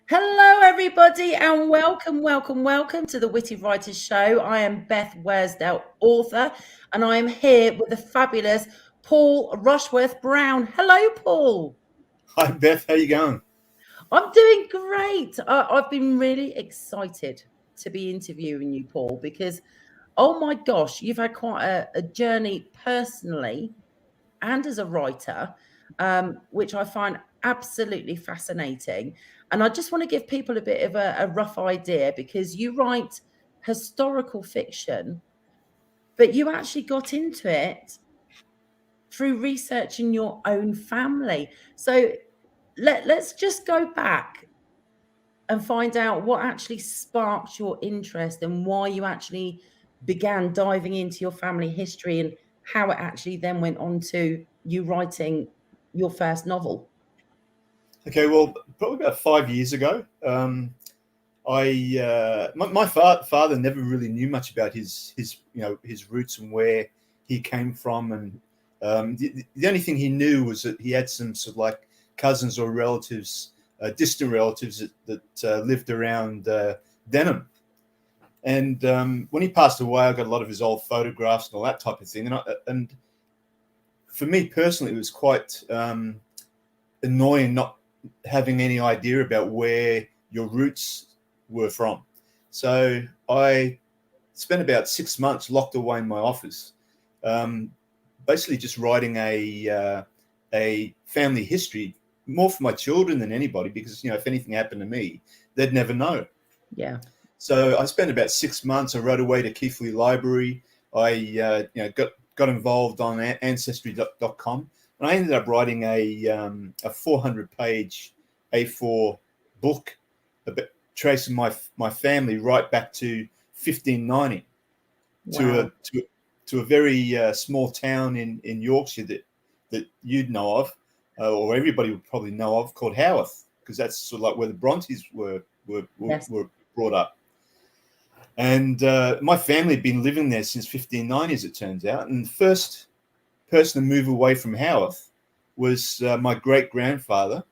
Hello, everybody, and welcome to the Witty Writers Show. I am Beth Worsdell, author, and I am here with the fabulous Paul Rushworth-Brown. Hello, Paul. Hi, Beth. How you going? I'm doing great. I've been really excited to be interviewing you, Paul, because, oh my gosh, you've had quite a journey personally and as a writer, which I find absolutely fascinating. And I just want to give people a bit of a rough idea because you write historical fiction, but you actually got into it through researching your own family. So let's just go back and find out what actually sparked your interest and why you actually began diving into your family history and how it actually then went on to you writing your first novel. Okay, well, probably about 5 years ago, my father never really knew much about his roots and where he came from, and the only thing he knew was that he had some sort of like cousins or relatives, distant relatives that lived around Denham. And when he passed away, I got a lot of his old photographs and all that type of thing. And for me personally, it was quite annoying not having any idea about where your roots were from. So I spent about 6 months locked away in my office, basically just writing a family history, more for my children than anybody, because if anything happened to me, they'd never know. Yeah. So I spent about 6 months. I wrote away to Keithley Library. I got involved on Ancestry.com. And I ended up writing a 400-page A4 book about tracing my family right back to 1590 Wow. to a very small town in Yorkshire that you'd know of, or everybody would probably know of, called Haworth, because that's sort of like where the Brontes were Yes. brought up. And my family had been living there since 1590, as it turns out. And the first person to move away from Haworth was my great-grandfather,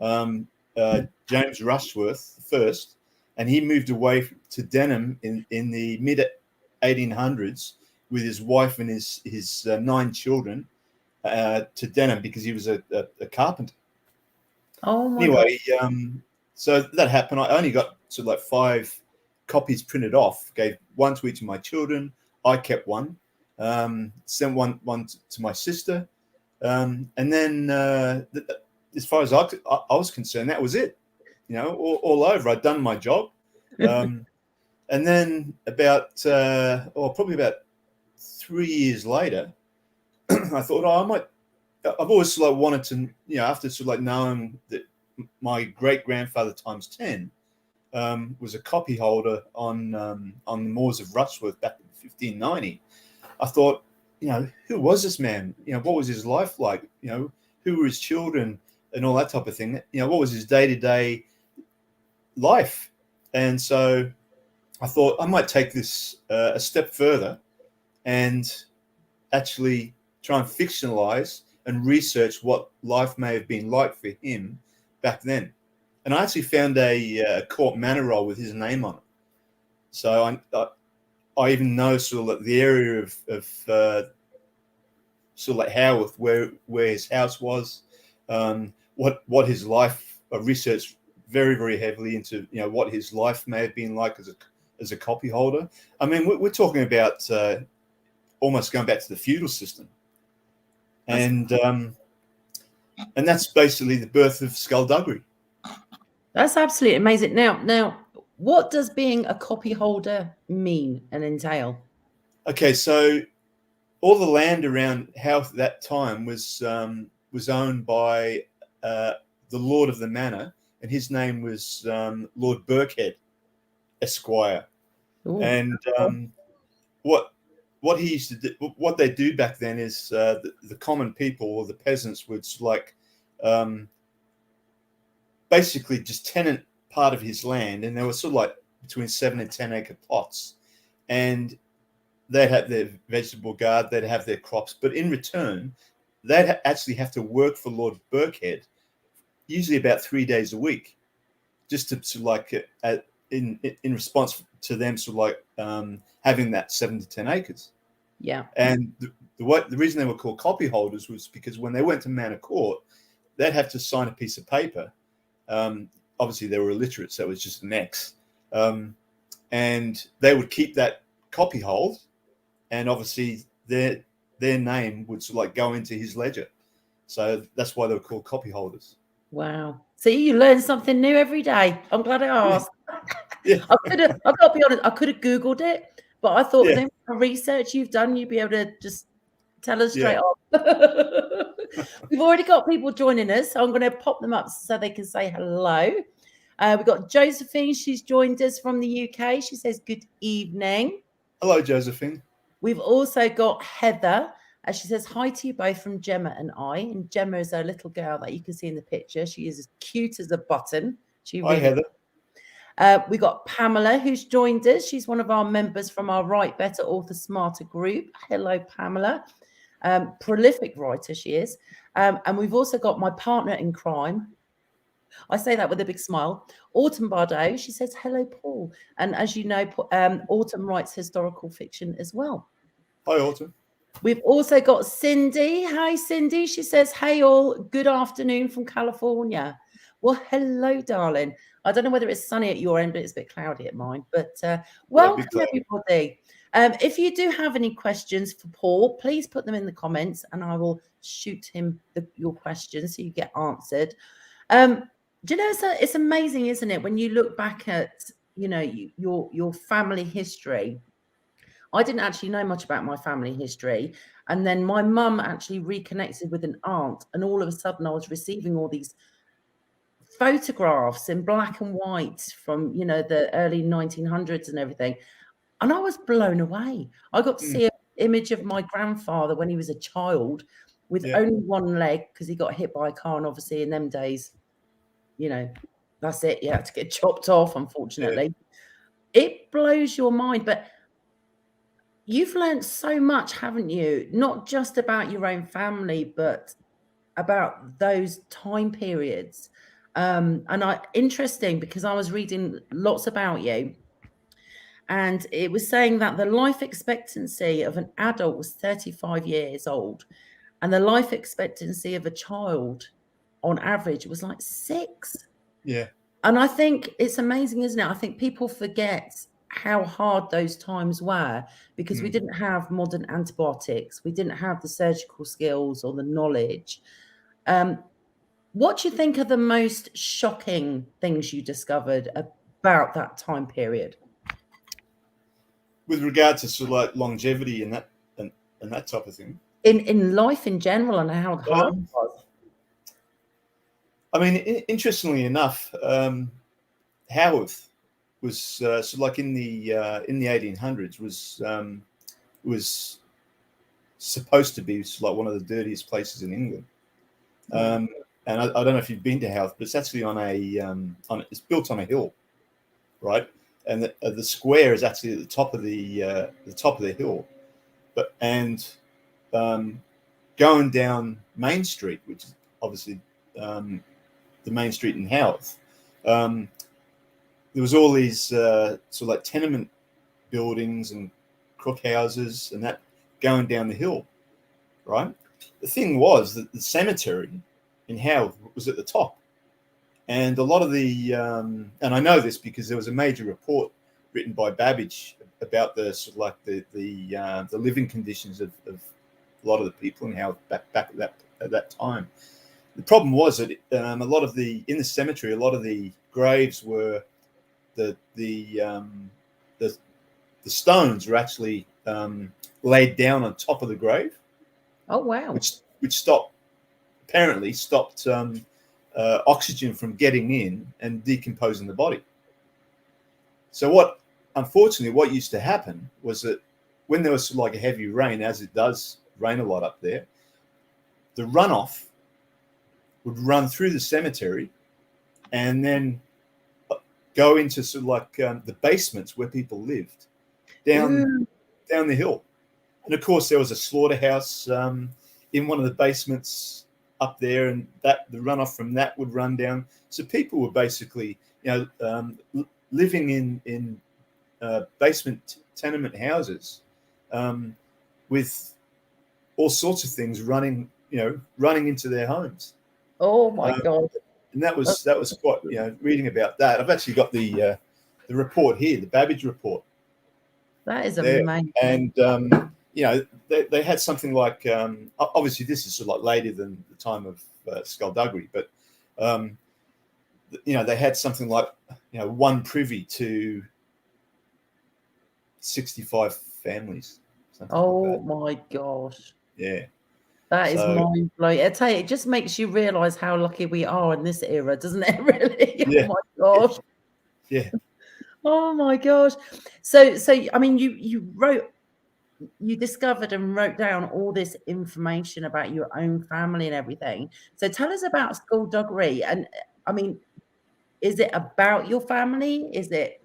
James Rushworth first, and he moved away to Denham in the mid-1800s with his wife and his 9 children to Denham because he was a carpenter. Oh my God. Anyway, so that happened. I only got sort of like 5 copies printed off, gave one to each of my children. I kept one, sent one to my sister. And then as far as I was concerned, that was it, all over. I'd done my job. And then probably about 3 years later, I thought, I've always sort of like wanted to, after sort of like knowing that my great-grandfather times 10 was a copy holder on the moors of Rushworth back in 1590. I thought, who was this man? What was his life like? Who were his children and all that type of thing? What was his day-to-day life? And so I thought I might take this a step further and actually try and fictionalize and research what life may have been like for him back then. And I actually found a court manor roll with his name on it. So I even know sort of like the area of sort of like Haworth, where his house was, what his life. I researched very, very heavily into what his life may have been like as a copy holder. I mean, we're talking about almost going back to the feudal system, and that's basically the birth of skullduggery. That's absolutely amazing. Now, what does being a copy holder mean and entail? Okay, so all the land around Howth at that time was owned by the Lord of the Manor, and his name was Lord Birkhead, Esquire. Ooh, And what he used to do, what they do back then is the common people or the peasants would basically just tenant part of his land, and they were sort of like between 7 and 10 acre plots, and they'd have their vegetable garden, they'd have their crops, but in return, they'd actually have to work for Lord Birkhead, usually about 3 days a week, just to sort of like in response to them sort of like having that 7 to 10 acres. Yeah. And the reason they were called copy holders was because when they went to Manor Court, they'd have to sign a piece of paper. Obviously, they were illiterate, so it was just an X. And they would keep that copy hold, and obviously their name would sort of like go into his ledger. So that's why they were called copy holders. Wow. See, you learn something new every day. I'm glad I asked. Yeah. I've got to be honest, I could have Googled it, but I thought with the research you've done, you'd be able to just tell us straight off. We've already got people joining us, so I'm going to pop them up so they can say hello. We've got Josephine. She's joined us from the UK. She says, good evening. Hello, Josephine. We've also got Heather. She says, hi to you both from Gemma and I. And Gemma is a little girl that you can see in the picture. She is as cute as a button. Hi, Heather. We got Pamela, who's joined us. She's one of our members from our Write Better, Author Smarter group. Hello, Pamela. Prolific writer she is. And we've also got my partner in crime. I say that with a big smile. Autumn Bardot. She says, hello, Paul. And as you know, Autumn writes historical fiction as well. Hi, Autumn. We've also got Cindy. Hi, Cindy. She says, hey, all. Good afternoon from California. Well, hello, darling. I don't know whether it's sunny at your end, but it's a bit cloudy at mine. But welcome, everybody. If you do have any questions for Paul, please put them in the comments and I will shoot him your questions so you get answered. Do you know, it's amazing, isn't it, when you look back at, you know, your family history. I didn't actually know much about my family history. And then my mum actually reconnected with an aunt. And all of a sudden I was receiving all these photographs in black and white from, you know, the early 1900s and everything. And I was blown away. I got to see an image of my grandfather when he was a child with only one leg because he got hit by a car. And obviously in them days, you know, that's it. You had to get chopped off, unfortunately. Yeah. It blows your mind. But you've learned so much, haven't you? Not just about your own family, but about those time periods. And interesting because I was reading lots about you. And it was saying that the life expectancy of an adult was 35 years old. And the life expectancy of a child on average was like 6. Yeah. And I think it's amazing, isn't it? I think people forget how hard those times were because we didn't have modern antibiotics. We didn't have the surgical skills or the knowledge. What do you think are the most shocking things you discovered about that time period? With regard to sort of like longevity and that type of thing? In life in general and how hard it was. I mean, interestingly enough, Haworth was sort of like in the 1800s was supposed to be sort of like one of the dirtiest places in England. And I don't know if you've been to Haworth, but it's actually it's built on a hill, right? And the square is actually at the top of the hill, going down Main Street, which is obviously the main street in Haworth, there was all these sort of like tenement buildings and crook houses and that going down the hill, right? The thing was that the cemetery in Haworth was at the top. And a lot of the, and I know this because there was a major report written by Babbage about the sort of like the living conditions of a lot of the people in Haworth back at that time. The problem was that in the cemetery, a lot of the graves were the stones were actually laid down on top of the grave. Oh wow! Which stopped oxygen from getting in and decomposing the body. So unfortunately, what used to happen was that when there was sort of like a heavy rain, as it does rain a lot up there, the runoff would run through the cemetery and then go into sort of like the basements where people lived down the hill. And of course, there was a slaughterhouse in one of the basements up there, and that the runoff from that would run down. So people were basically, living in basement tenement houses with all sorts of things running into their homes. Oh my God. And that was quite, reading about that. I've actually got the report here, the Babbage report. That is there. amazing. And they had something like, obviously this is sort of like later than the time of skullduggery, but they had something like one privy to 65 families. Oh my gosh. Yeah. That is mind blowing. I tell you, it just makes you realise how lucky we are in this era, doesn't it? Really? Yeah. Oh my gosh. Yeah. Oh my gosh. So I mean, you discovered and wrote down all this information about your own family and everything. So tell us about skullduggery. And I mean, is it about your family? Is it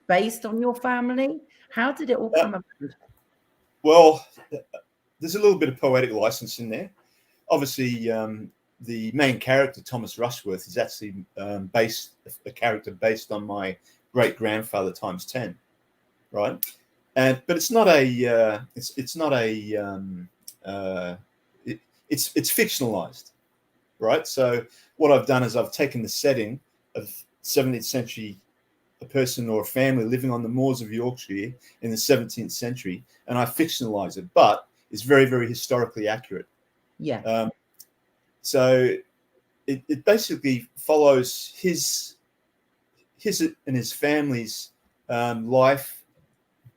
based on your family? How did it all come about? Well, there's a little bit of poetic license in there. Obviously, the main character, Thomas Rushworth, is actually a character based on my great grandfather times 10, right? But it's not a it's fictionalized, right? So what I've done is I've taken the setting of 17th century, a person or a family living on the moors of Yorkshire in the 17th century, and I fictionalize it, but it's very, very historically accurate. Yeah. So it basically follows his and his family's life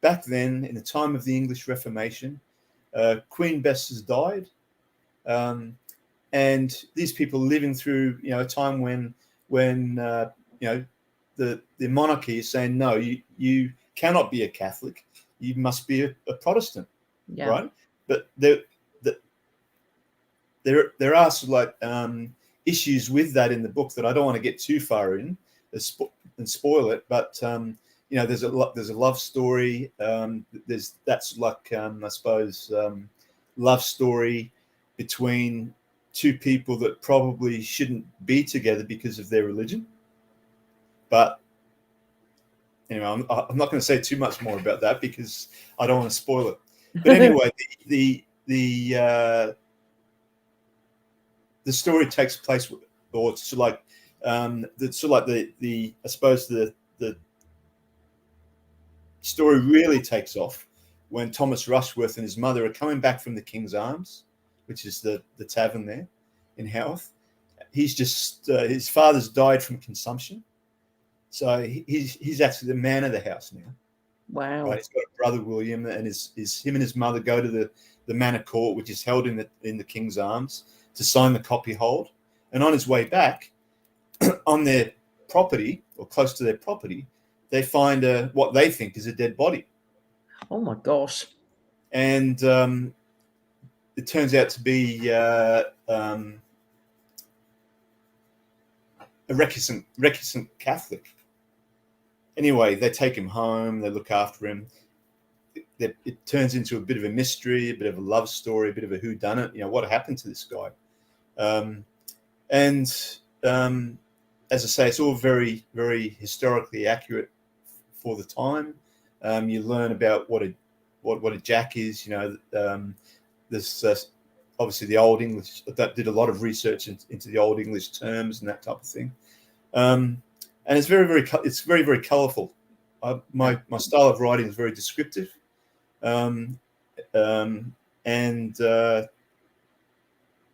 back then in the time of the English Reformation. Queen Bess has died, and these people living through a time when the monarchy is saying, no, you cannot be a Catholic, you must be a Protestant, right? But there are sort of like issues with that in the book that I don't want to get too far in and spoil it. But there's a love story. That's like I suppose love story between two people that probably shouldn't be together because of their religion. But anyway, I'm not going to say too much more about that because I don't want to spoil it. But anyway, the story takes place, or sort of like the I suppose the story really takes off when Thomas Rushworth and his mother are coming back from the King's Arms, which is the tavern there in Howarth. He's just his father's died from consumption, so he's actually the man of the house now. Wow! Right, he's got a brother William, and him and his mother go to the manor court, which is held in the King's Arms, to sign the copyhold. And on his way back, on their property or close to their property, they find what they think is a dead body. Oh my gosh! And it turns out to be a recusant Catholic. Anyway, they take him home, they look after him. It turns into a bit of a mystery, a bit of a love story, a bit of a whodunit. What happened to this guy? And as I say, it's all very, very historically accurate for the time. You learn about what a jack is. There's obviously the Old English. That did a lot of research into the Old English terms and that type of thing. And it's very, very colourful. My style of writing is very descriptive, and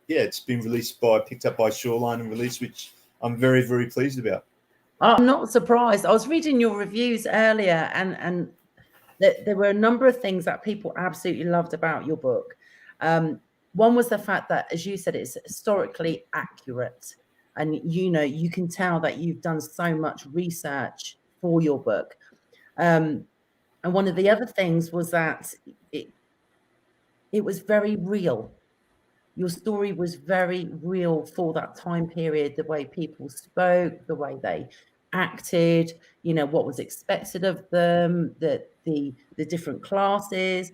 it's been picked up by Shoreline and released, which I'm very, very pleased about. I'm not surprised. I was reading your reviews earlier, and there were a number of things that people absolutely loved about your book. One was the fact that, as you said, it's historically accurate. And, you can tell that you've done so much research for your book. And one of the other things was that it was very real. Your story was very real for that time period, the way people spoke, the way they acted, what was expected of them, the different classes.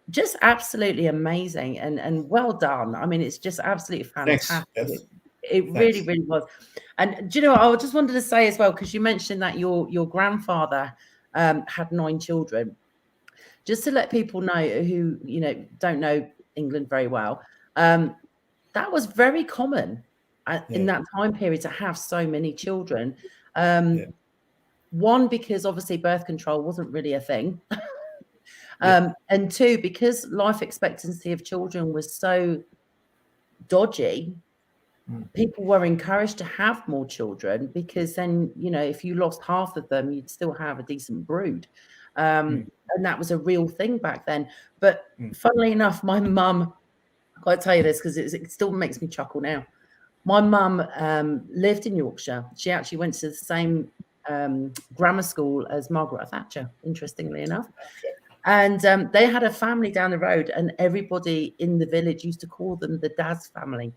just absolutely amazing and well done. I mean, it's just absolutely Thanks, fantastic. Beth. It really, Thanks. really was. And do you know what? I just wanted to say as well, because you mentioned that your grandfather had 9 children. Just to let people know who, don't know England very well, that was very common in that time period to have so many children. One, because obviously birth control wasn't really a thing. And 2, because life expectancy of children was so dodgy, people were encouraged to have more children, because then, if you lost half of them, you'd still have a decent brood. And that was a real thing back then. But funnily enough, my mum, I've got to tell you this because it still makes me chuckle now. My mum lived in Yorkshire. She actually went to the same grammar school as Margaret Thatcher, interestingly enough. And they had a family down the road, and everybody in the village used to call them the Daz family.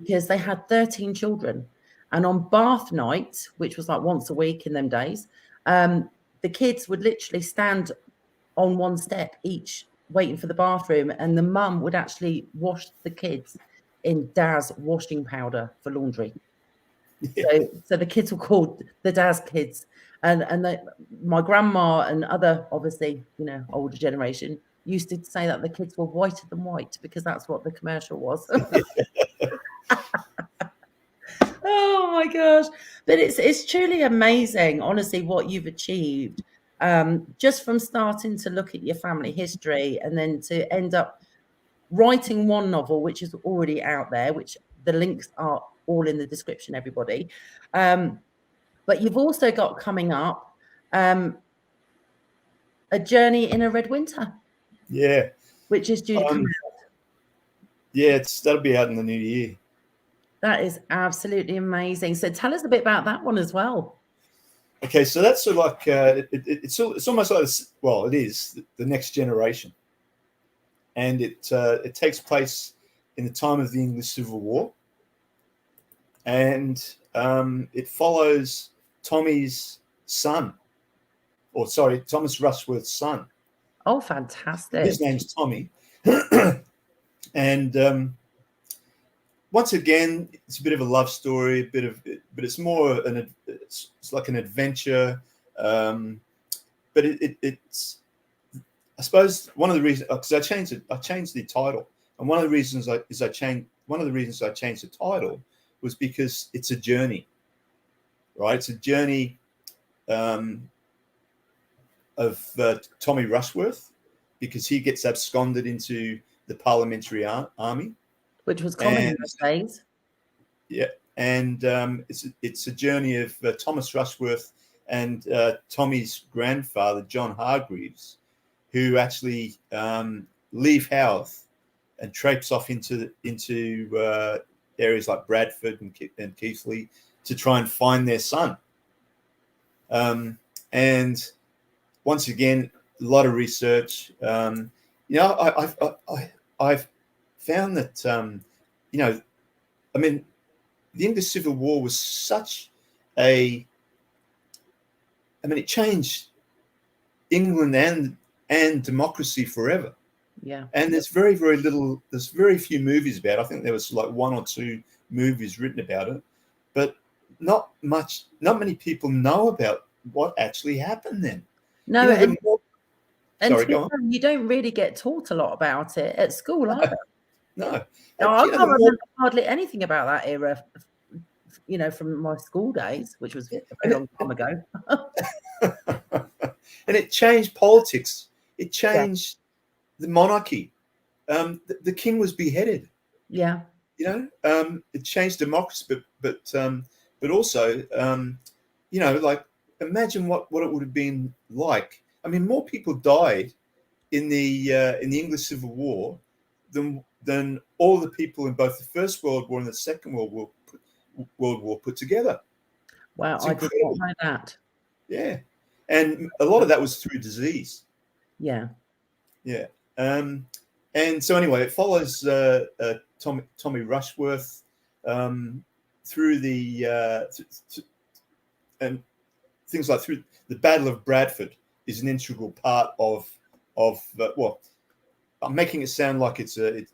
Because they had 13 children. And on bath night, which was like once a week in them days, the kids would literally stand on one step each, waiting for the bathroom, and the mum would actually wash the kids in Daz washing powder for laundry. So the kids were called the Daz kids. And my grandma and other, obviously, older generation used to say that the kids were whiter than white, because that's what the commercial was. Oh my gosh. But it's truly amazing, honestly, what you've achieved, just from starting to look at your family history and then to end up writing one novel, which is already out there, which the links are all in the description, everybody. But you've also got coming up A Journey in a Red Winter. Yeah. Which is due to come out. Yeah, that'll be out in the new year. That is absolutely amazing. So tell us a bit about that one as well. Okay, so that's sort of like it's almost like it is the next generation, and it takes place in the time of the English Civil War, and it follows Thomas Rushworth's son. Oh, fantastic! His name's Tommy, and once again, it's a bit of a love story, but it's more it's like an adventure. But it's, I suppose, one of the reasons, because I changed the title, and one of the reasons I changed the title was because it's a journey, right? It's a journey of Tommy Rushworth, because he gets absconded into the Parliamentary Army. Which was common in those days. Yeah, and it's a journey of Thomas Rushworth and Tommy's grandfather, John Hargreaves, who actually leave Howth and traipse off into areas like Bradford and Keighley to try and find their son. And once again, a lot of research. I've found that, I mean, the English Civil War was such it changed England and democracy forever. Yeah. And there's very few movies about it. I think there was like 1 or 2 movies written about it, but not many people know about what actually happened then. No, Go on. You don't really get taught a lot about it at school either. No. I can't remember hardly anything about that era, from my school days, which was a very long time ago. And it changed politics. It changed the monarchy. The king was beheaded. Yeah. It changed democracy, but also, like, imagine what it would have been like. I mean, more people died in the English Civil War than all the people in both the First World War and the Second World War put together. Wow, I did not know that. Yeah, and a lot of that was through disease. Yeah. Yeah. And so anyway, it follows Tommy Rushworth through the and things like through the Battle of Bradford is an integral part of I'm making it sound like it's a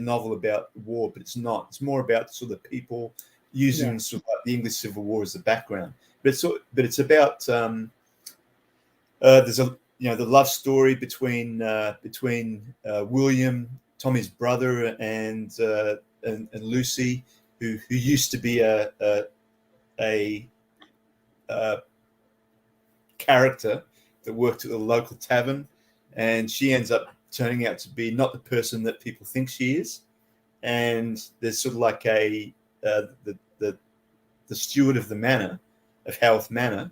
novel about war, but it's not. It's more about sort of people using sort of like the English Civil War as the background. But it's about there's a the love story between William, Tommy's brother, and Lucy, who used to be a character that worked at the local tavern, and she ends up turning out to be not the person that people think she is. And there's sort of like the steward of the manor, of Howarth Manor.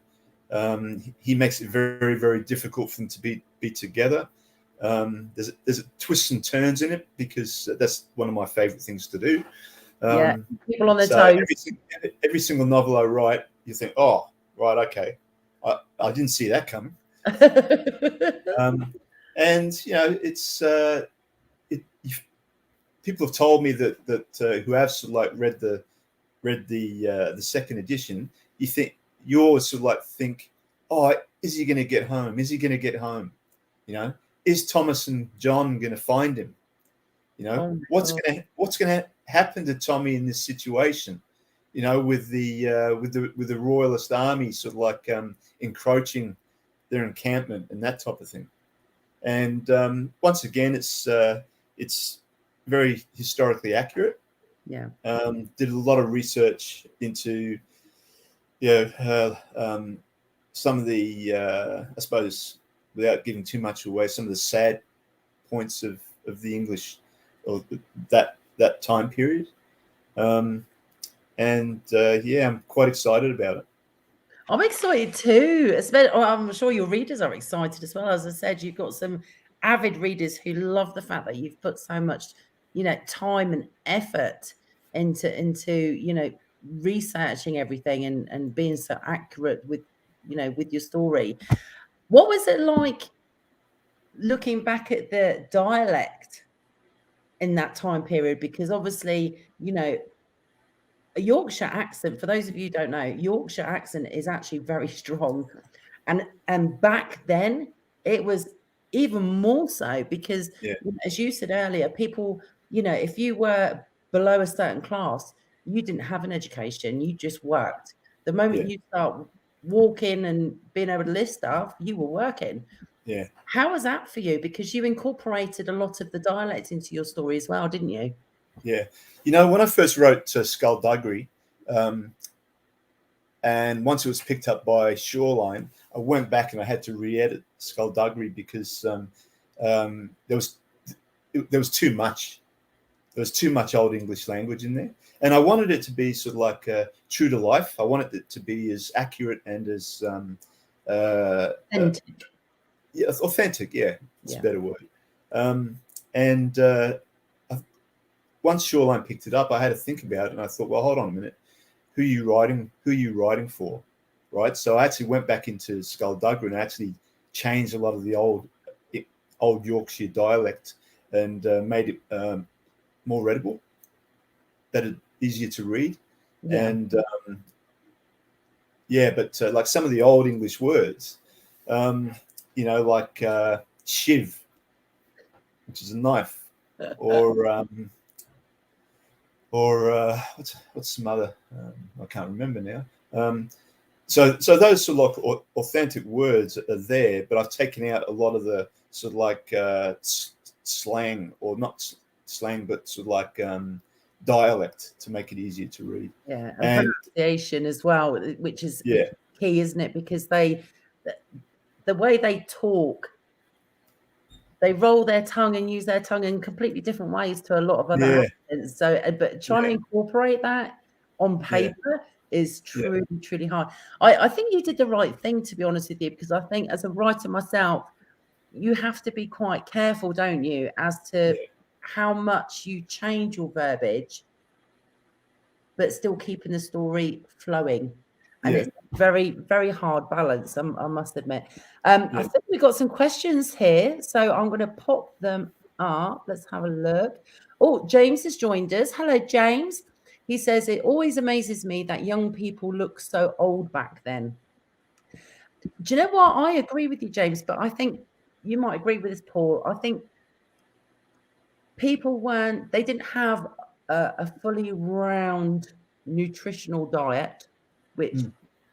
He makes it very, very difficult for them to be together. There's twists and turns in it, because that's one of my favorite things to do. People on their toes. Every single novel I write, you think, oh, right, okay, I didn't see that coming. And it's people have told me that who have sort of like read the second edition, you always sort of like think, oh, is he going to get home? Is he going to get home? Is Thomas and John going to find him? What's going to happen to Tommy in this situation? With the royalist army sort of like encroaching their encampment and that type of thing. And once again, it's very historically accurate. Yeah. Did a lot of research into some of the I suppose, without giving too much away, some of the sad points of the English or that time period. I'm quite excited about it. I'm excited too. I'm sure your readers are excited as well. As I said, you've got some avid readers who love the fact that you've put so much, time and effort into researching everything and being so accurate with your story. What was it like looking back at the dialect in that time period? Because obviously, a Yorkshire accent, for those of you who don't know, Yorkshire accent is actually very strong. And back then it was even more so, because as you said earlier, people, if you were below a certain class, you didn't have an education, you just worked. The moment you start walking and being able to list stuff, you were working. Yeah. How was that for you? Because you incorporated a lot of the dialects into your story as well, didn't you? Yeah. When I first wrote Skullduggery, and once it was picked up by Shoreline, I went back and I had to re-edit Skullduggery, because there was too much. There was too much Old English language in there, and I wanted it to be sort of like true to life. I wanted it to be as accurate and as authentic. Yeah, it's a better word. Once Shoreline picked it up, I had to think about it, and I thought, well, hold on a minute, who are you writing for, right? So I actually went back into Skullduggery and actually changed a lot of the old Yorkshire dialect and made it more readable, better, easier to read. Yeah. And but like some of the old English words, like shiv, which is a knife, or what's some other? I can't remember now. So those sort of like authentic words are there, but I've taken out a lot of the sort of like slang, or not slang, but sort of like dialect, to make it easier to read. Yeah, and pronunciation as well, which is key, isn't it? Because the way they talk, they roll their tongue and use their tongue in completely different ways to a lot of other accents. So, but trying to incorporate that on paper is truly, truly hard. I think you did the right thing, to be honest with you, because I think as a writer myself, you have to be quite careful, don't you, as to how much you change your verbiage, but still keeping the story flowing. And it's a very, very hard balance, I must admit. I think we've got some questions here, so I'm going to pop them up. Let's have a look. Oh, James has joined us. Hello, James. He says, it always amazes me that young people look so old back then. Do you know what? I agree with you, James, but I think you might agree with this, Paul. I think people they didn't have a fully round nutritional diet, which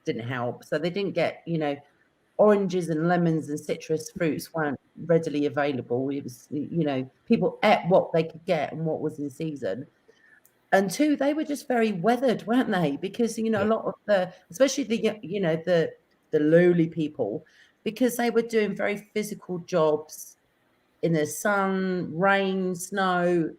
didn't help. So they didn't get, oranges and lemons and citrus fruits weren't readily available. It was, people ate what they could get and what was in season. And two, they were just very weathered, weren't they? Because, a lot of especially the lowly people, because they were doing very physical jobs in the sun, rain, snow.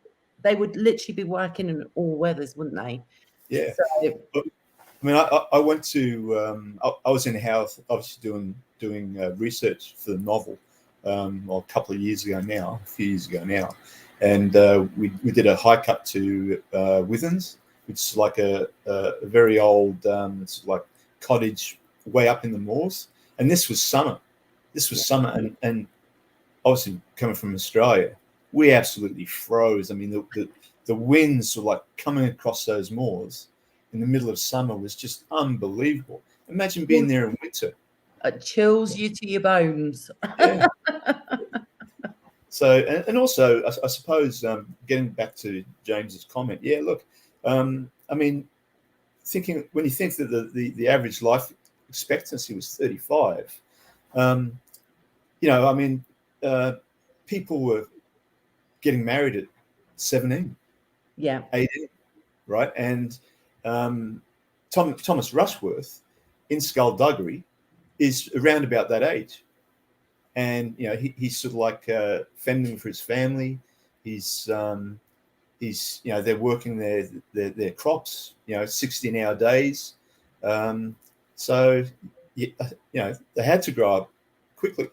They would literally be working in all weathers, wouldn't they? Yeah. So, I mean, I went to, I was in Howth, obviously doing research for the novel, a couple of years ago now, a few years ago now. And we did a hike up to Withens, which is like a very old, it's like cottage way up in the moors. And this was summer. And obviously coming from Australia, we absolutely froze. I mean, the winds were like coming across those moors in the middle of summer was just unbelievable. Imagine being there in winter. It chills you to your bones. Yeah. So, and also, I suppose, getting back to James's comment, yeah, look, I mean, when you think that the average life expectancy was 35, I mean, people were getting married at 17, 18, right? And Thomas Rushworth in Skullduggery is around about that age. And, he's sort of like fending for his family. He's they're working their crops, 16-hour days. So, they had to grow up quickly.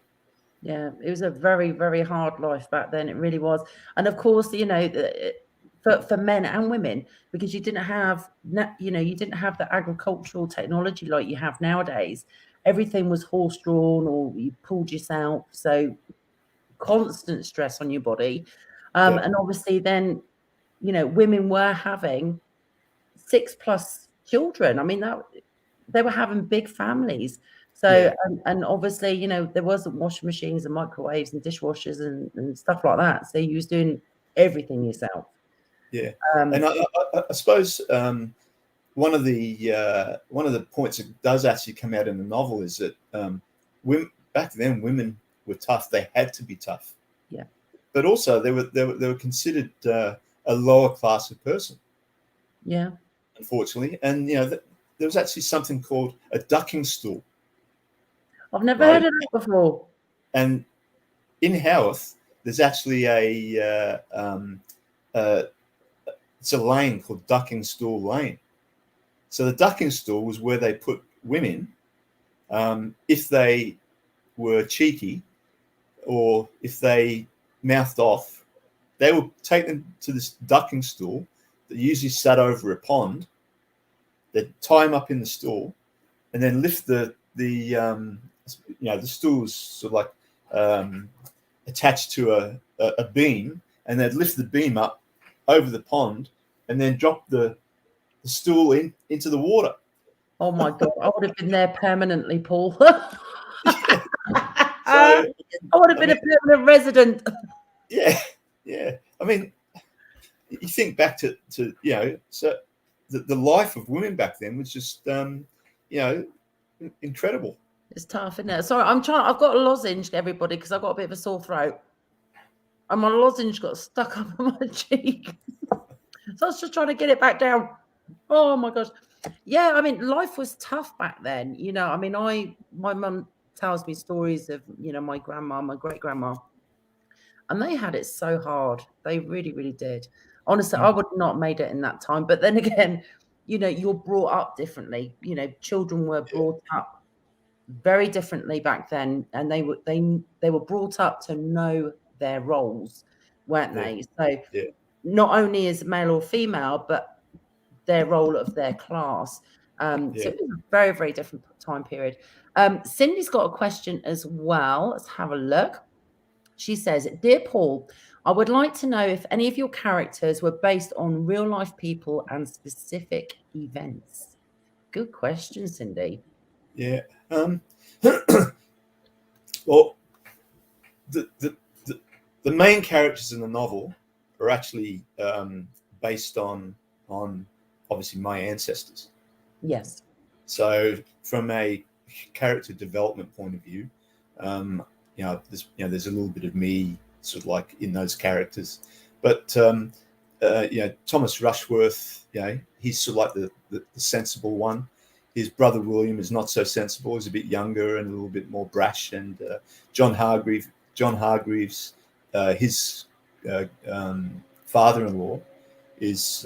Yeah, it was a very, very hard life back then. It really was. And of course, for men and women, because you didn't have the agricultural technology like you have nowadays. Everything was horse drawn or you pulled yourself. So constant stress on your body. And obviously then, women were having 6+ children. I mean, they were having big families. So, and obviously, there wasn't washing machines and microwaves and dishwashers and stuff like that. So you was doing everything yourself. Yeah. And I suppose one of the points that does actually come out in the novel is that back then women were tough. They had to be tough. Yeah. But also they were considered a lower class of person. Yeah. Unfortunately, and there was actually something called a ducking stool. I've never heard of that before. And in Howth, there's actually it's a lane called Ducking Stool Lane. So the ducking stool was where they put women if they were cheeky or if they mouthed off. They would take them to this ducking stool that usually sat over a pond. They'd tie them up in the stool and then lift the stool was sort of like attached to a beam, and they'd lift the beam up over the pond and then drop the stool into the water. Oh my God, I would have been there permanently, Paul. Yeah. I would have been a permanent resident. Yeah. I mean, you think back to so the life of women back then was just incredible. It's tough, isn't it? Sorry, I've got a lozenge, everybody, because I've got a bit of a sore throat. And my lozenge got stuck up on my cheek. So I was just trying to get it back down. Oh my gosh. Yeah, I mean, life was tough back then. I mean, my mum tells me stories of, my grandma, my great grandma, and they had it so hard. They really, really did. Honestly, I would not have made it in that time. But then again, you're brought up differently. Children were brought up very differently back then, and they were brought up to know their roles, weren't they? So not only as male or female, but their role of their class. So it was a very, very different time period. Cindy's got a question as well. Let's have a look. She says, "Dear Paul, I would like to know if any of your characters were based on real life people and specific events." Good question, Cindy. Yeah. Well, the main characters in the novel are actually based on obviously my ancestors. Yes. So from a character development point of view, there's a little bit of me sort of like in those characters, but Thomas Rushworth, he's sort of like the sensible one. His brother William is not so sensible. He's a bit younger and a little bit more brash. And John Hargreaves, his father-in-law is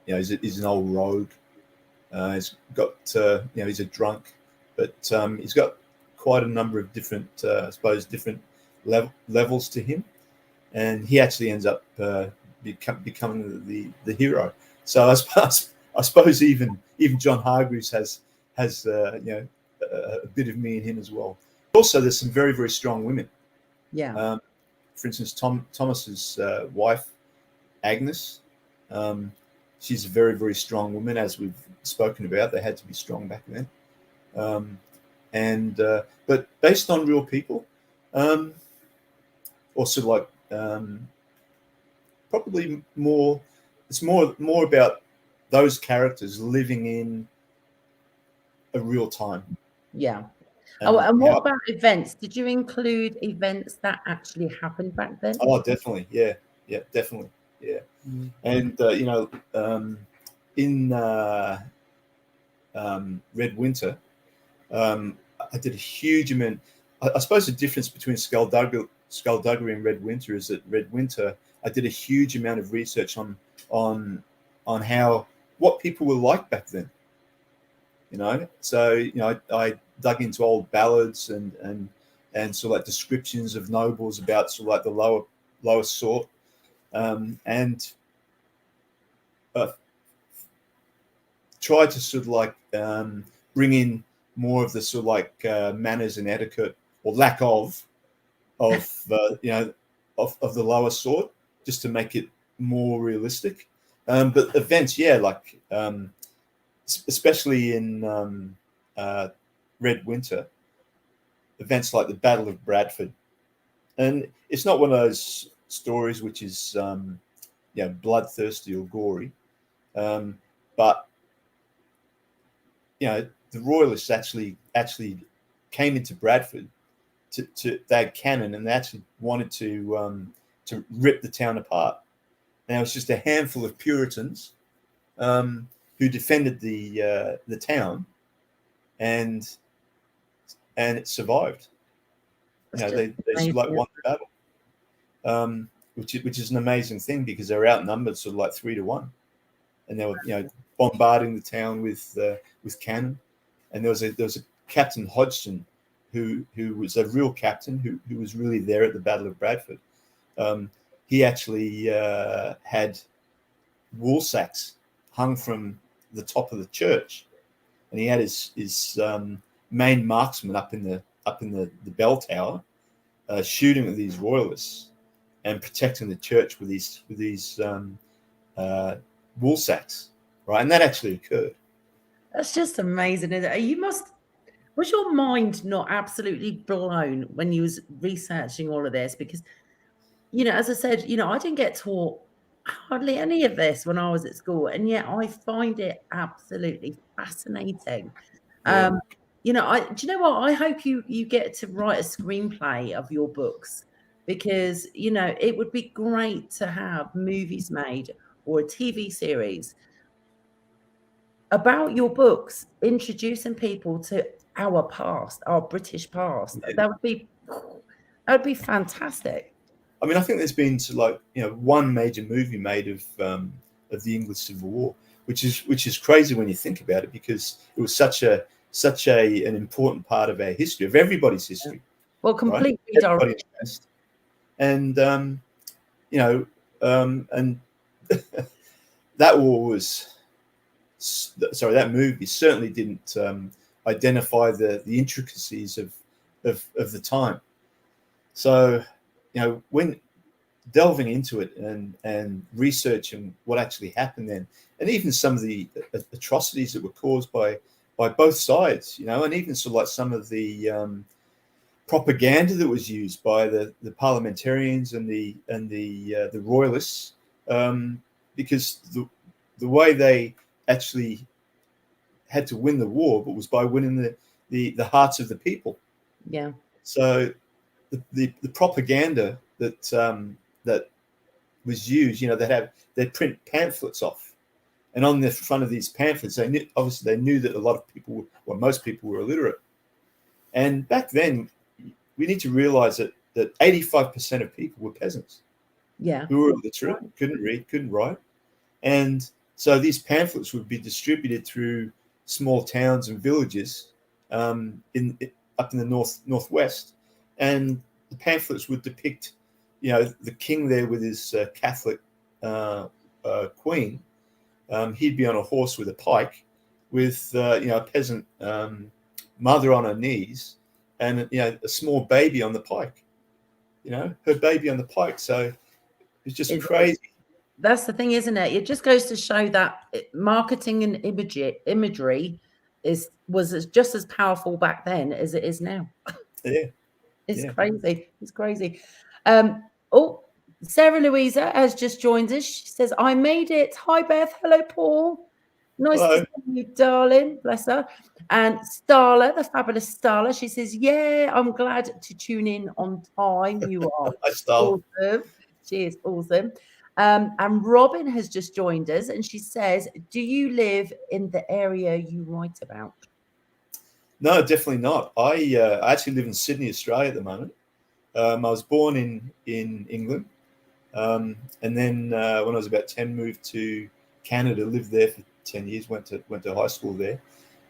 is an old rogue. He's got he's a drunk, but he's got quite a number of different different levels to him, and he actually ends up becoming the hero. So I suppose even John Hargreaves has a bit of me in him as well. Also, there's some very, very strong women. Yeah. For instance, Thomas's wife, Agnes, she's a very, very strong woman, as we've spoken about. They had to be strong back then. But based on real people, or sort of like probably more, it's more about those characters living in a real time. Yeah. And what about events? Did you include events that actually happened back then? Oh, definitely. Yeah, definitely. Yeah. And, in Red Winter, I did a huge amount. I suppose the difference between Skullduggery and Red Winter is that Red Winter, I did a huge amount of research on what people were like back then. So I dug into old ballads and sort of like descriptions of nobles about sort of like the lower sort, and tried to sort of like bring in more of the sort of like manners and etiquette, or lack of the lower sort, just to make it more realistic. But events, like especially in Red Winter, events like the Battle of Bradford, and it's not one of those stories which is bloodthirsty or gory, but the Royalists actually came into Bradford to they had cannon, and they actually wanted to rip the town apart. Now it's just a handful of Puritans who defended the town, and it survived. They like won the battle, which is an amazing thing, because they were outnumbered sort of like 3-1, and they were bombarding the town with cannon. And there was a Captain Hodgson who was a real captain who was really there at the Battle of Bradford. He actually had wool sacks hung from the top of the church, and he had his main marksman up in the bell tower, shooting at these royalists and protecting the church with these wool sacks, right? And that actually occurred. That's just amazing, isn't it? Was your mind not absolutely blown when you was researching all of this? Because, as I said, I didn't get taught hardly any of this when I was at school, and yet I find it absolutely fascinating. Yeah. Do you know what? I hope you get to write a screenplay of your books, because it would be great to have movies made or a TV series about your books, introducing people to our past, our British past. Yeah. That would be fantastic. I mean, I think there's been one major movie made of the English Civil War, which is crazy when you think about it, because it was such an important part of our history, of everybody's history. Well, completely right? And and that war was. Sorry, that movie certainly didn't identify the intricacies of the time. So, when delving into it and researching what actually happened then, and even some of the atrocities that were caused by both sides, and even sort of like some of the propaganda that was used by the parliamentarians and the royalists, because the way they actually had to win the war, but was by winning the hearts of the people. Yeah. So the propaganda that was used, they'd print pamphlets off, and on the front of these pamphlets, they knew that a lot of people, well, most people were illiterate. And back then, we need to realize that 85% of people were peasants. Yeah. Who were illiterate, couldn't read, couldn't write. And so these pamphlets would be distributed through small towns and villages up in the northwest, and the pamphlets would depict, the king there with his Catholic queen. He'd be on a horse with a pike, with a peasant mother on her knees, and a small baby on the pike. Her baby on the pike. So it's just crazy. That's the thing, isn't it? It just goes to show that marketing and imagery was just as powerful back then as it is now. Yeah. It's crazy. It's crazy. Sarah Louisa has just joined us. She says, I made it. Hi, Beth. Hello, Paul. Nice to see you, darling. Bless her. And Starla, the fabulous Starla, she says, yeah, I'm glad to tune in on time. You are awesome. She is awesome. And Robin has just joined us, and she says, do you live in the area you write about? No, definitely not. I actually live in Sydney, Australia at the moment. I was born in England, and then when I was about 10, moved to Canada, lived there for 10 years, went to high school there,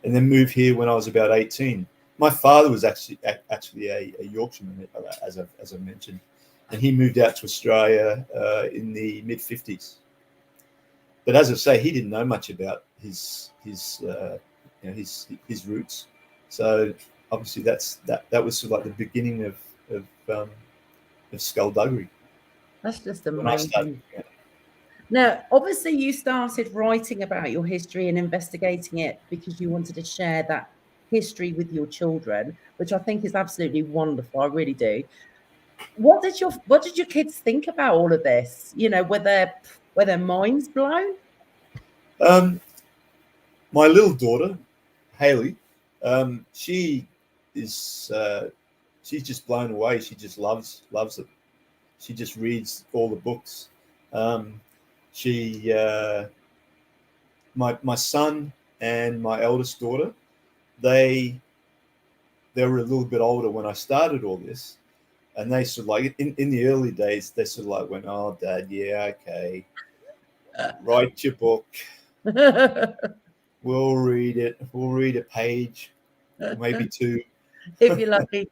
and then moved here when I was about 18. My father was actually a Yorkshireman, as I mentioned, and he moved out to Australia in the mid-50s. But as I say, he didn't know much about his roots. So obviously that was sort of like the beginning of skullduggery. That's just amazing. Now, obviously, you started writing about your history and investigating it because you wanted to share that history with your children, which I think is absolutely wonderful. I really do. What did your kids think about all of this? Were their minds blown? My little daughter, Haley, she is she's just blown away. She just loves it. She just reads all the books. My son and my eldest daughter, they were a little bit older when I started all this, and they sort of like in the early days, they sort of like went, "Oh, Dad, yeah, okay, write your book. We'll read it. We'll read a page, maybe two, if you're lucky."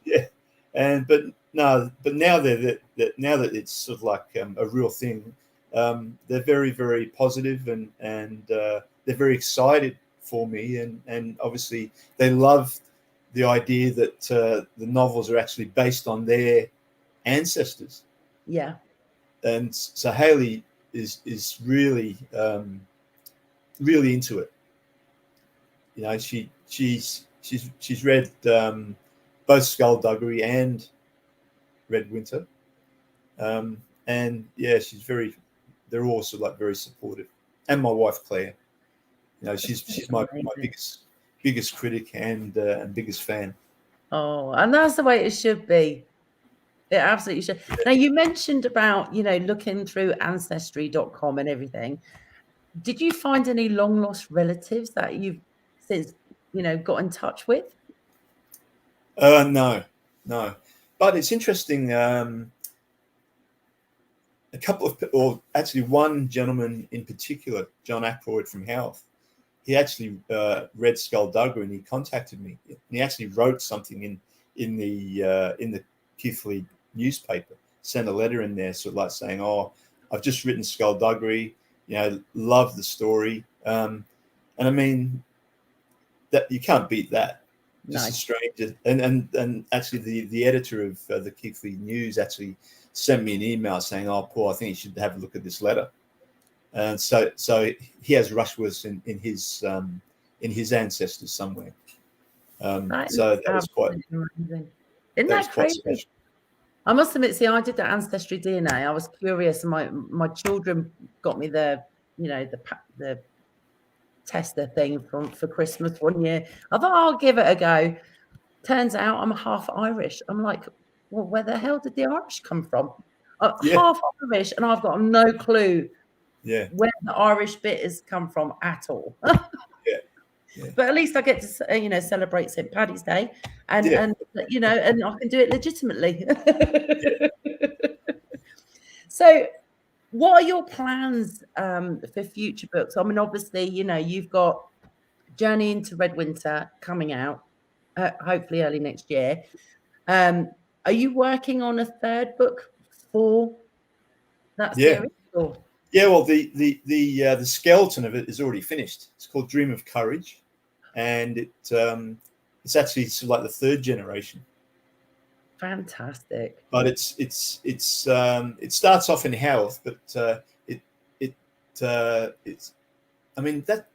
yeah. But now that it's sort of like a real thing, they're very, very positive, and they're very excited for me, and obviously they love the idea that the novels are actually based on their ancestors. Yeah. And so Haley is really really into it. She's read both Skullduggery and Red Winter, and yeah, they're all sort of like very supportive. And my wife Claire, she's my biggest critic and biggest fan. Oh, and that's the way it should be. It absolutely should. Now, you mentioned about looking through ancestry.com and everything. Did you find any long lost relatives that you've since got in touch with? No, but it's interesting. A couple of, or actually one gentleman in particular, John Ackroyd from Howth, he actually read Skullduggery and he contacted me. And he actually wrote something in the Keighley newspaper, sent a letter in there, sort of like saying, "Oh, I've just written Skullduggery. Love the story." And I mean, that you can't beat that. Just a stranger, and actually the editor of the Keighley News actually sent me an email saying, "Oh, Paul, I think you should have a look at this letter." And so he has Rushworth in his ancestors somewhere. That So is that was quite absolutely amazing. Isn't that was that quite crazy? special. I must admit, see, I did the ancestry DNA. I was curious, and my children got me the, the tester thing for Christmas one year. I thought I'll give it a go. Turns out I'm half Irish. I'm like, well, where the hell did the Irish come from? Yeah, Half Irish, and I've got no clue yeah, where the Irish bit has come from at all. yeah, yeah, But at least I get to, celebrate St. Paddy's Day, and yeah, and I can do it legitimately. yeah. So, what are your plans for future books? I mean, obviously, you've got Journey into Red Winter coming out, hopefully early next year. Are you working on a third book for that Yeah. series? Or? Yeah, well, the skeleton of it is already finished. It's called Dream of Courage, and it's actually sort of like the third generation. Fantastic. But it starts off in Howth, but it's I mean that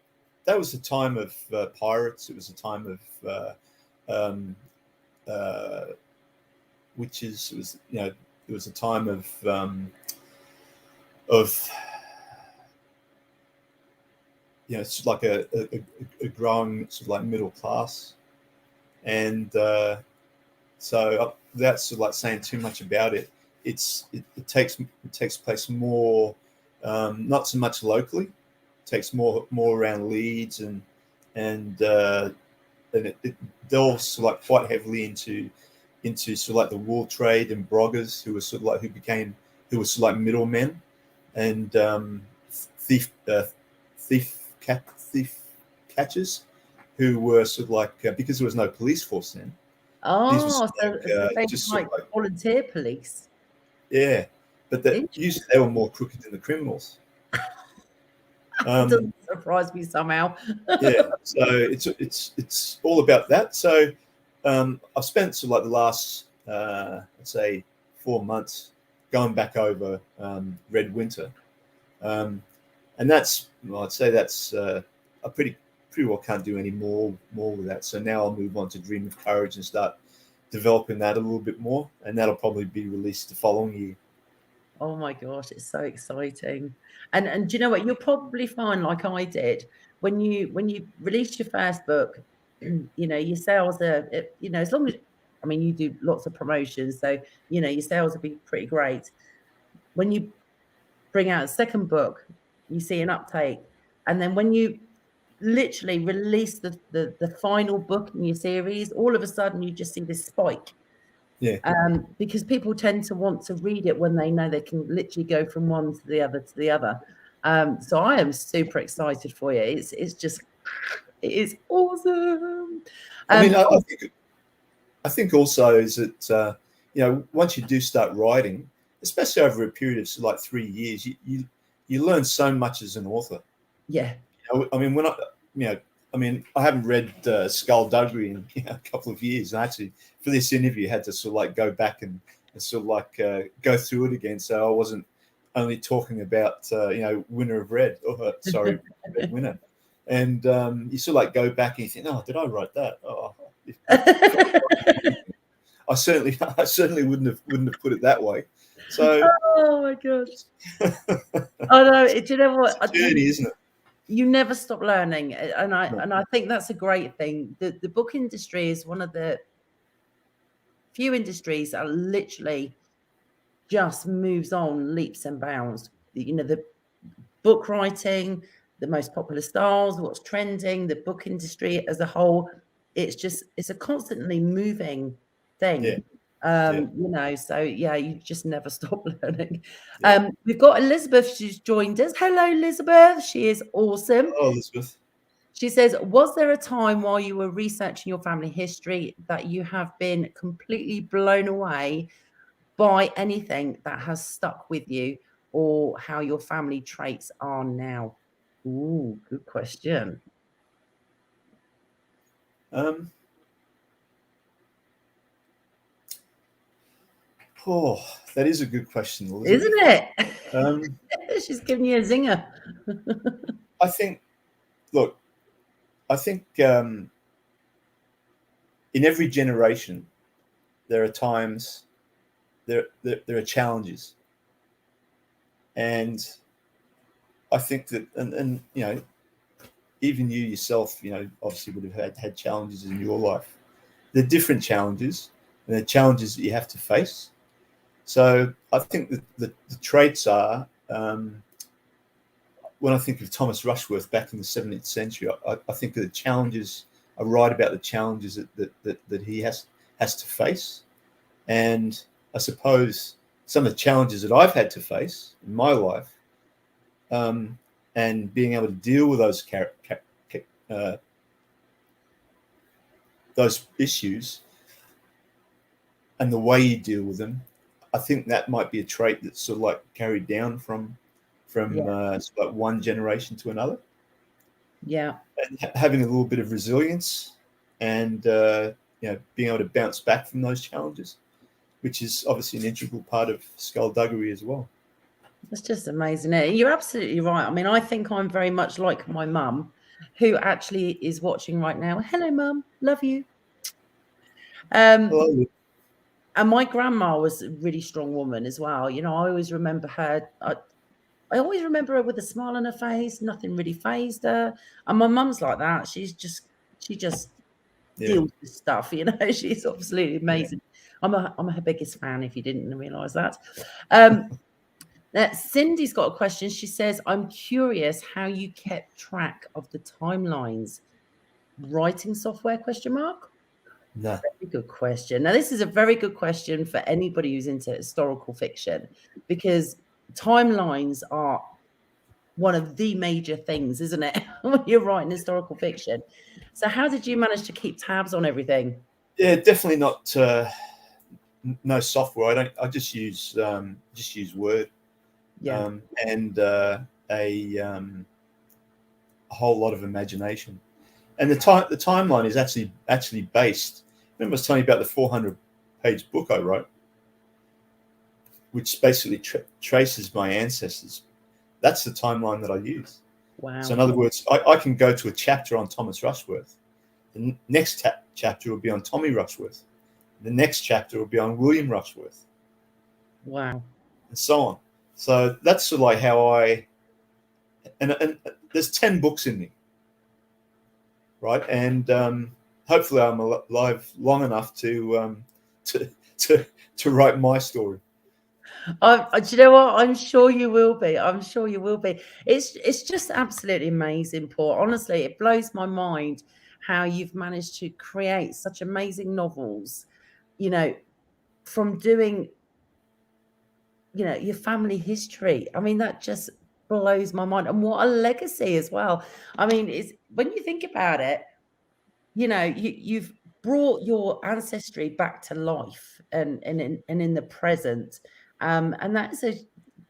was a time of pirates. It was a time of witches. It was it was a time of it's like a growing sort of like middle class, and so without sort of like saying too much about it, it takes place more, not so much locally. It takes more around Leeds and it delves sort of like quite heavily into sort of like the wool trade and broggers who were sort of like who were sort of like middlemen and thief catchers who were sort of like because there was no police force then. These were Oh, sort so of like, they just like sort of like volunteer police. yeah, but that Interesting. usually they were more crooked than the criminals. It doesn't surprise me somehow. Yeah, so it's all about that. So I've spent sort of like the last let's say 4 months going back over Red Winter, and that's I'd say that's I pretty well can't do any more with that. So now I'll move on to Dream of Courage and start developing that a little bit more, and that'll probably be released the following year. Oh my gosh, it's so exciting. And do you know what? You'll probably find, like I did, when you release your first book, your sales are, as long as, I mean, you do lots of promotions, so your sales will be pretty great. When you bring out a second book, you see an uptake, and then when you literally release the final book in your series, all of a sudden you just see this spike. Yeah, Because people tend to want to read it when they know they can literally go from one to the other to the other. So I am super excited for you. It's just, it is awesome. I mean, Oh, I think also is that once you do start writing, especially over a period of like 3 years, you learn so much as an author. yeah. I mean, I haven't read Skullduggery in a couple of years. And actually, for this interview, had to sort of like go back and sort of like go through it again, so I wasn't only talking about Winner of Red. Sorry, Red Winner. And you sort of like go back and you think, oh, did I write that? Oh, I certainly wouldn't have put it that way. So Oh my gosh. I know. Do you know what? it's a journey, isn't it? You never stop learning, and I No. and I think that's a great thing. The book industry is one of the few industries that literally just moves on leaps and bounds. The book writing, the most popular styles, what's trending, the book industry as a whole, it's a constantly moving Yeah, thing. yeah, So yeah, you just never stop learning. yeah. We've got Elizabeth who's joined us. Hello, Elizabeth. She is awesome. Oh, Elizabeth. She says, was there a time while you were researching your family history that you have been completely blown away by anything that has stuck with you or how your family traits are now? Ooh, good question. Um, oh, that is a good question, Elizabeth. Isn't it? Um, She's giving you a zinger. I think, look, I think in every generation, there are times, there are challenges, and I think that, and even you yourself, obviously would have had challenges in your life. They're different challenges, and they're challenges that you have to face. So I think that the traits are, when I think of Thomas Rushworth back in the 17th century, I think that the challenges are right about the challenges that he has to face. And I suppose some of the challenges that I've had to face in my life, and being able to deal with those issues and the way you deal with them, I think that might be a trait that's sort of like carried down from like one generation to another. Yeah. And having a little bit of resilience and being able to bounce back from those challenges, which is obviously an integral part of skullduggery as well. That's just amazing. You're absolutely right. I mean, I think I'm very much like my mum, who actually is watching right now. Hello, Mum. Love you. Hello. And my grandma was a really strong woman as well. I always remember her. I always remember her with a smile on her face. Nothing really fazed her. And my mum's like that. She just deals with stuff. She's absolutely amazing. Yeah. I'm her biggest fan. If you didn't realize that. Cindy's got a question. She says, "I'm curious how you kept track of the timelines. Writing software? Question mark." No. Very good question. Now, this is a very good question for anybody who's into historical fiction, because timelines are one of the major things, isn't it, when you're writing historical fiction? So how did you manage to keep tabs on everything? Yeah, definitely not. No software. I just use Word. Yeah. And a whole lot of imagination. And the timeline is actually based. Remember, I was telling you about the 400-page book I wrote, which basically traces my ancestors. That's the timeline that I use. Wow. So in other words, I can go to a chapter on Thomas Rushworth. The next chapter will be on Tommy Rushworth. The next chapter will be on William Rushworth. Wow. And so on. So that's sort of like how and there's 10 books in me, right? And hopefully I'm alive long enough to write my story. Do you know what? I'm sure you will be. I'm sure you will be. It's just absolutely amazing, Paul. Honestly, it blows my mind how you've managed to create such amazing novels, from doing, your family history. I mean, that just blows my mind. And what a legacy as well. I mean, it's when you think about it, you've brought your ancestry back to life and in the present. And that's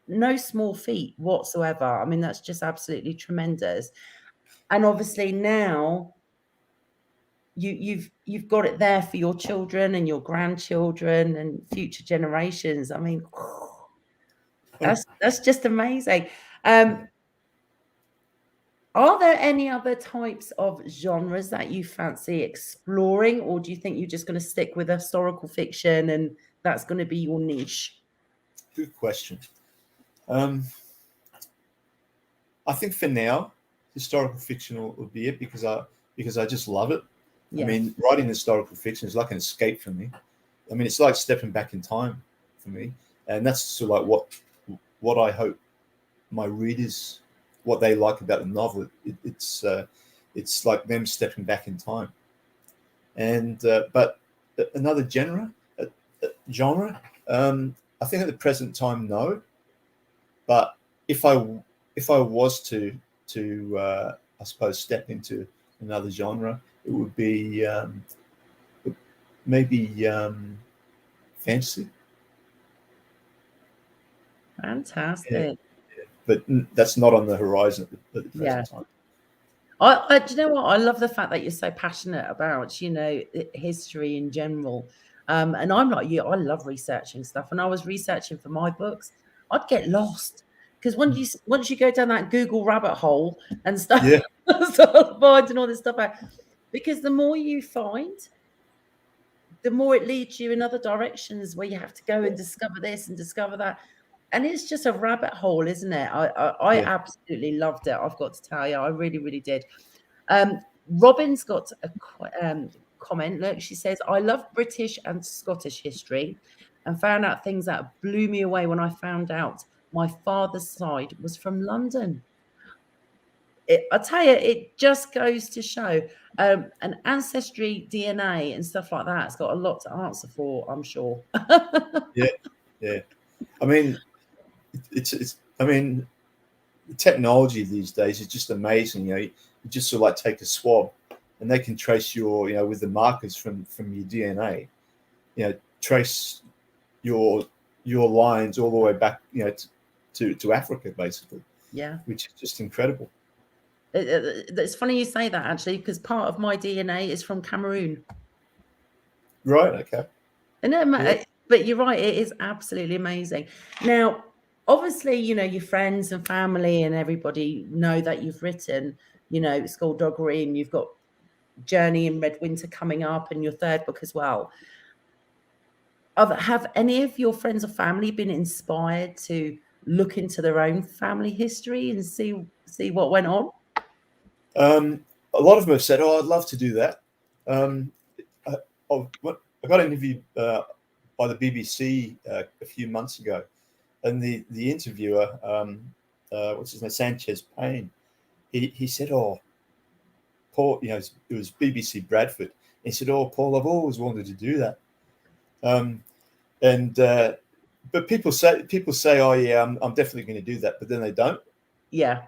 no small feat whatsoever. I mean, that's just absolutely tremendous. And obviously now you've got it there for your children and your grandchildren and future generations. I mean, that's just amazing. Are there any other types of genres that you fancy exploring, or do you think you're just going to stick with historical fiction and that's going to be your niche? Good question. I think for now, historical fiction will be it because I just love it. Yeah. I mean, writing historical fiction is like an escape for me. I mean, it's like stepping back in time for me, and that's sort of like what I hope my readers, what they like about the novel. It's like them stepping back in time. And but another genre, I think at the present time, no. But if I was to I suppose step into another genre, it would be maybe fantasy. Fantastic. Yeah. But that's not on the horizon at the present time. Do you know what? I love the fact that you're so passionate about, history in general. And I'm like you, I love researching stuff. And I was researching for my books, I'd get lost because once you go down that Google rabbit hole and start finding all this stuff out, because the more you find, the more it leads you in other directions where you have to go and discover this and discover that. And it's just a rabbit hole, isn't it? I absolutely loved it. I've got to tell you, I really, really did. Robin's got a comment. Look, she says, I love British and Scottish history and found out things that blew me away when I found out my father's side was from London. I tell you, it just goes to show an ancestry DNA and stuff like that. It's got a lot to answer for, I'm sure. Yeah. I mean, it's. I mean, the technology these days is just amazing. You just sort of like take a swab, and they can trace your, with the markers from your DNA, trace your lines all the way back, to Africa, basically. Yeah, which is just incredible. It's funny you say that, actually, because part of my DNA is from Cameroon. Right. Okay. But you're right. It is absolutely amazing. Now, obviously, your friends and family and everybody know that you've written, Skullduggery, and you've got Journey and Red Winter coming up, and your third book as well. Have any of your friends or family been inspired to look into their own family history and see what went on? A lot of them have said, "Oh, I'd love to do that." I got interviewed by the BBC a few months ago, and the interviewer, what's his name, Sanchez Payne, he said, "Oh, Paul," it was BBC Bradford. He said, "Oh, Paul, I've always wanted to do that." But people say, "Oh, yeah, I'm definitely going to do that," but then they don't. Yeah.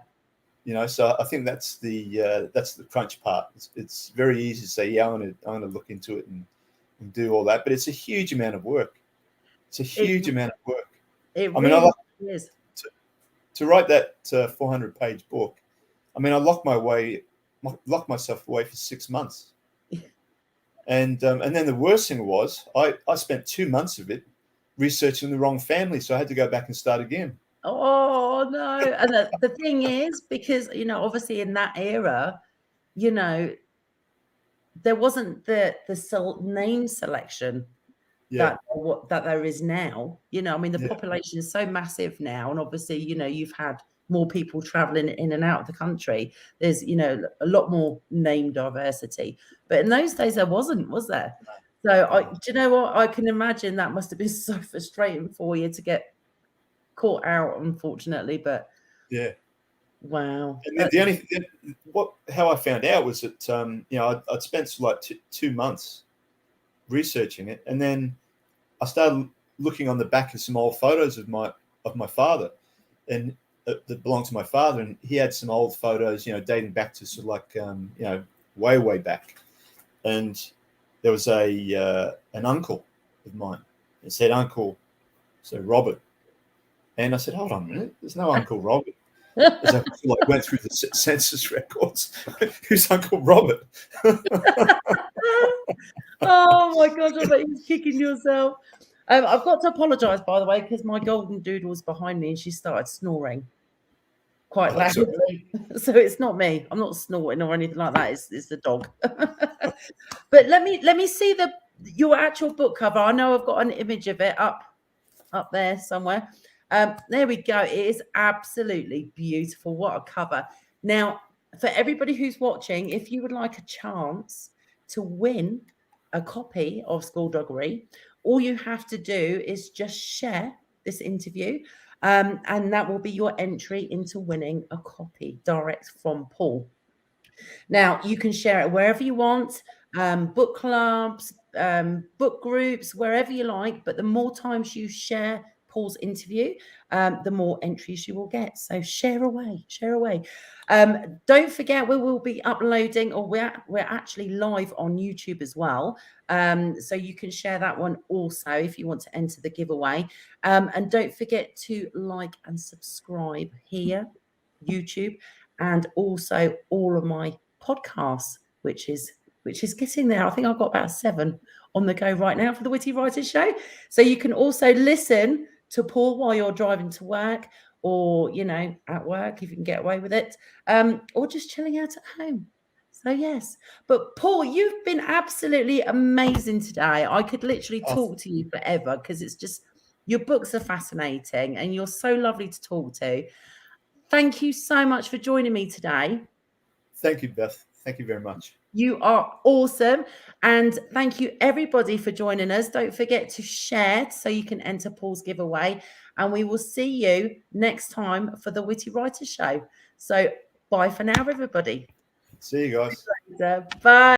So I think that's the crunch part. It's very easy to say, "Yeah, I'm going to look into it and do all that," but it's a huge amount of work. It really is. To write that 400-page book. I mean, I locked myself away for 6 months, and then the worst thing was I spent 2 months of it researching the wrong family, so I had to go back and start again. Oh no! And the thing is, because obviously in that era, there wasn't the name selection that there is now. I mean, the population is so massive now, and obviously, you've had more people traveling in and out of the country. There's a lot more name diversity, but in those days there wasn't, was there? So do you know what? I can imagine that must have been so frustrating for you to get caught out, unfortunately. But wow. And how I found out was that I'd spent like 2 months researching it, and then I started looking on the back of some old photos of my father, and that belonged to my father, and he had some old photos, dating back to sort of like way back, and there was an uncle of mine. It said Uncle, so Robert, and I said, "Hold on a minute, there's no Uncle Robert." As I went through the census records, who's Uncle Robert? Oh my God, I bet you're kicking yourself. I've got to apologise, by the way, because my golden doodle was behind me and she started snoring quite loudly. So it's not me. I'm not snorting or anything like that. It's the dog. But let me see your actual book cover. I know I've got an image of it up there somewhere. There we go. It is absolutely beautiful. What a cover. Now, for everybody who's watching, if you would like a chance to win a copy of Skullduggery, all you have to do is just share this interview, and that will be your entry into winning a copy direct from Paul. Now, you can share it wherever you want, book clubs, book groups, wherever you like, but the more times you share Paul's interview, the more entries you will get. So share away. Don't forget, we will be uploading, or we're actually live on YouTube as well. So you can share that one also if you want to enter the giveaway. And don't forget to like and subscribe here, YouTube, and also all of my podcasts, which is getting there. I think I've got about 7 on the go right now for the Witty Writers Show. So you can also listen to Paul while you're driving to work, or at work if you can get away with it, or just chilling out at home. So yes, but Paul, you've been absolutely amazing today. I could literally talk to you forever because it's just your books are fascinating and you're so lovely to talk to. Thank you so much for joining me today. Thank you, Beth. Thank you very much. You are awesome. And thank you everybody for joining us. Don't forget to share so you can enter Paul's giveaway. And we will see you next time for the Witty Writer Show. So bye for now, everybody. See you guys. Bye.